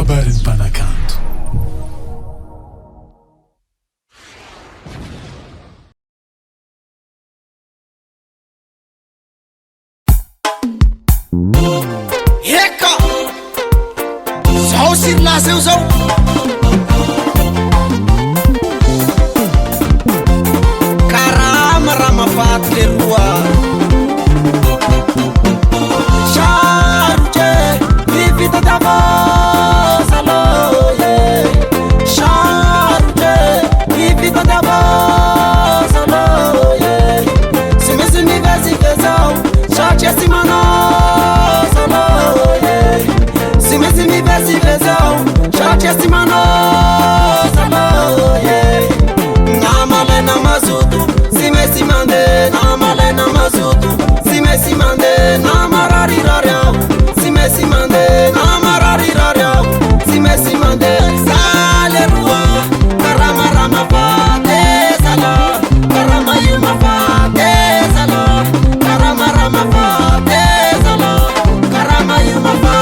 Habari Mpanakanto. Eka! Zao sirlasy io zao! Karama ramafaty leroa. Sarotry ny fitadiavana aloha e. Sarotry ny fitadiavana aloha e. Tsy maintsy mivezivezy aho satria tsy manasa aloha e. Tsy maintsy mivezivezy aho satria tsy manasa aloha e. Namalena mazoto tsy maintsy mandeha, namalena mazoto tsy maintsy mandeha, namararirary aho tsy maintsy mandeha, namararirary aho tsy maintsy mandeha. Za leroa karama ramafaty zala, karama io mafaty zala, karama ramafaty zala, karama io mafaty.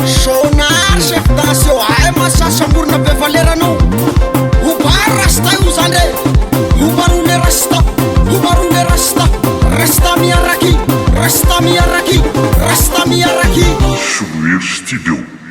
Shona chef d'assaut, ai masasa mborona be valeranao. miaraki, rasta miaraki. Sourire Studio.